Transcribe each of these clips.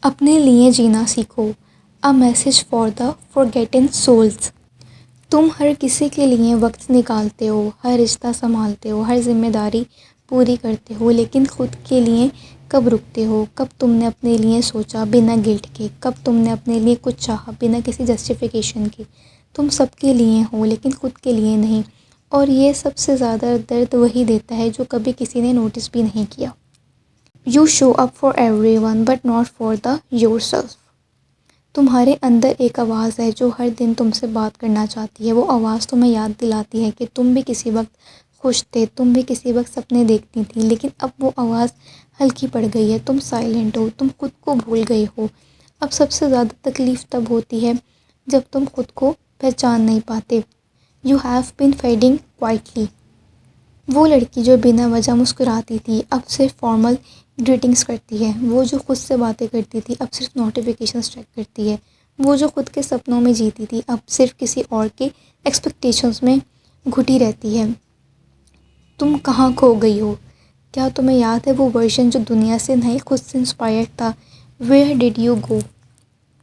अपने लिए जीना सीखो। A message for the forgotten souls. तुम हर किसी के लिए वक्त निकालते हो, हर रिश्ता संभालते हो, हर जिम्मेदारी पूरी करते हो, लेकिन खुद के लिए कब रुकते हो? कब तुमने अपने लिए सोचा बिना गिल्ट के? कब तुमने अपने लिए कुछ चाहा बिना किसी जस्टिफिकेशन के? तुम सबके लिए हो लेकिन खुद के लिए नहीं। और ये सबसे ज़्यादा दर्द वही देता है जो कभी किसी ने नोटिस भी नहीं किया। You show up for everyone but not for the yourself. तुम्हारे अंदर एक आवाज़ है जो हर दिन तुमसे बात करना चाहती है। वो आवाज़ तुम्हें याद दिलाती है कि तुम भी किसी वक्त खुश थे, तुम भी किसी वक्त सपने देखती थी, लेकिन अब वो आवाज़ हल्की पड़ गई है। तुम साइलेंट हो, तुम खुद को भूल गए हो। अब सबसे ज़्यादा तकलीफ़ तब होती है जब तुम खुद को पहचान नहीं पाते। You have been fading quietly. वो लड़की जो बिना वजह मुस्कुराती थी अब सिर्फ फॉर्मल ग्रीटिंग्स करती है। वो जो खुद से बातें करती थी अब सिर्फ नोटिफिकेशंस चेक करती है। वो जो खुद के सपनों में जीती थी अब सिर्फ किसी और के एक्सपेक्टेशंस में घुटी रहती है। तुम कहाँ खो गई हो? क्या तुम्हें याद है वो वर्जन जो दुनिया से नहीं खुद से इंस्पायर्ड था? Where did you go?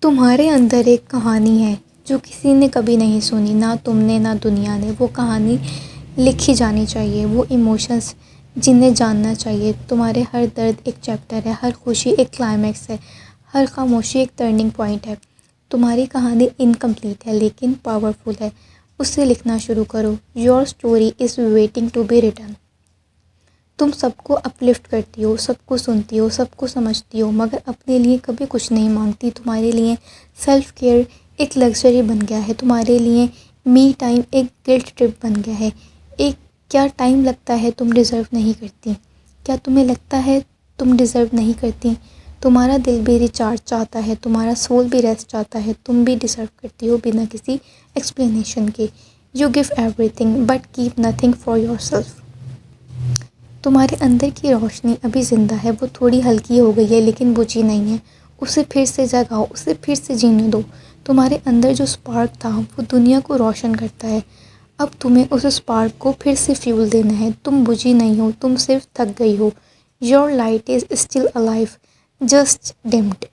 तुम्हारे अंदर एक कहानी है जो किसी ने कभी नहीं सुनी, ना तुमने ना दुनिया ने। वो कहानी लिखी जानी चाहिए, वो इमोशंस जिन्हें जानना चाहिए। तुम्हारे हर दर्द एक चैप्टर है, हर खुशी एक क्लाइमैक्स है, हर खामोशी एक टर्निंग पॉइंट है। तुम्हारी कहानी इनकम्प्लीट है लेकिन पावरफुल है। उसे लिखना शुरू करो। Your story is waiting to be written. तुम सबको अपलिफ्ट करती हो, सबको सुनती हो, सबको समझती हो, मगर अपने लिए कभी कुछ नहीं मांगती। तुम्हारे लिए सेल्फ केयर एक लग्जरी बन गया है। तुम्हारे लिए मी टाइम एक गिल्ट ट्रिप बन गया है। एक क्या टाइम लगता है तुम डिज़र्व नहीं करती? क्या तुम्हें लगता है तुम डिज़र्व नहीं करती? तुम्हारा दिल भी रिचार्ज चाहता है, तुम्हारा सोल भी रेस्ट चाहता है। तुम भी डिज़र्व करती हो बिना किसी एक्सप्लेनेशन के। You give everything but keep nothing for your self. तुम्हारे अंदर की रोशनी अभी ज़िंदा है, वो थोड़ी हल्की हो गई है लेकिन बुझी नहीं है। उसे फिर से जगाओ, उसे फिर से जीने दो। तुम्हारे अंदर जो स्पार्क था वो दुनिया को रोशन करता है। अब तुम्हें उस स्पार्क को फिर से फ्यूल देना है। तुम बुझी नहीं हो, तुम सिर्फ थक गई हो। Your light is still alive, just deemed.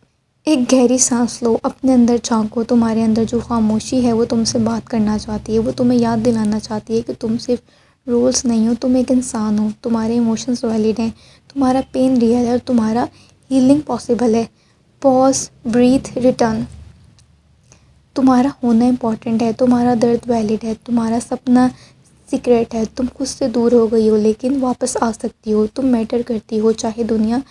एक गहरी सांस लो, अपने अंदर झांको। तुम्हारे अंदर जो खामोशी है वो तुमसे बात करना चाहती है। वो तुम्हें याद दिलाना चाहती है कि तुम सिर्फ रोल्स नहीं हो, तुम एक इंसान हो। तुम्हारे इमोशंस वैलिड हैं, तुम्हारा पेन रियल है और तुम्हारा हीलिंग पॉसिबल है। Pause, breathe, return. तुम्हारा होना इम्पॉर्टेंट है, तुम्हारा दर्द वैलिड है, तुम्हारा सपना सीक्रेट है। तुम खुद से दूर हो गई हो लेकिन वापस आ सकती हो। तुम मैटर करती हो चाहे दुनिया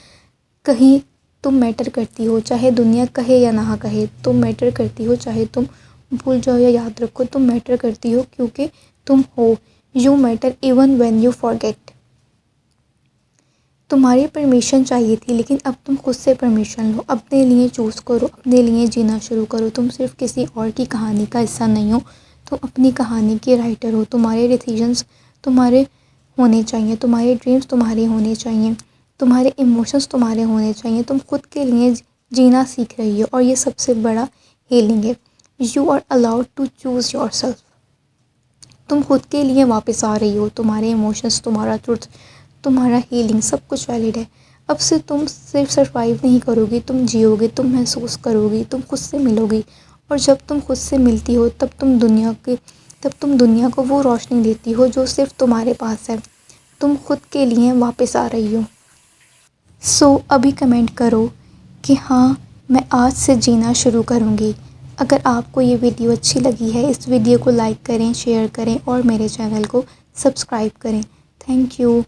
कहीं तुम मैटर करती हो चाहे दुनिया कहे या ना कहे। तुम मैटर करती हो चाहे तुम भूल जाओ या याद रखो। तुम मैटर करती हो क्योंकि तुम हो। You matter even when you forget. तुम्हारी परमिशन चाहिए थी लेकिन अब तुम खुद से परमिशन लो। अपने लिए चूज़ करो, अपने लिए जीना शुरू करो। तुम सिर्फ किसी और की कहानी का हिस्सा नहीं हो, तुम अपनी कहानी के राइटर हो। तुम्हारे डिसीजंस तुम्हारे होने चाहिए, तुम्हारे ड्रीम्स तुम्हारे होने चाहिए, तुम्हारे इमोशंस तुम्हारे होने चाहिए। तुम खुद के लिए जीना सीख रही हो और ये सबसे बड़ा हीलिंग है। You are allowed to choose yourself. तुम खुद के लिए वापस आ रही हो। तुम्हारे इमोशंस, तुम्हारा ट्रुथ, तुम्हारा हीलिंग सब कुछ वैलिड है। अब से तुम सिर्फ सर्वाइव नहीं करोगी, तुम जियोगी, तुम महसूस करोगी, तुम खुद से मिलोगी। और जब तुम खुद से मिलती हो तब तुम दुनिया को वो रोशनी देती हो जो सिर्फ तुम्हारे पास है। तुम खुद के लिए वापस आ रही हो। सो अभी कमेंट करो कि हाँ, मैं आज से जीना शुरू करूँगी। अगर आपको ये वीडियो अच्छी लगी है, इस वीडियो को लाइक करें, शेयर करें और मेरे चैनल को सब्सक्राइब करें। Thank you.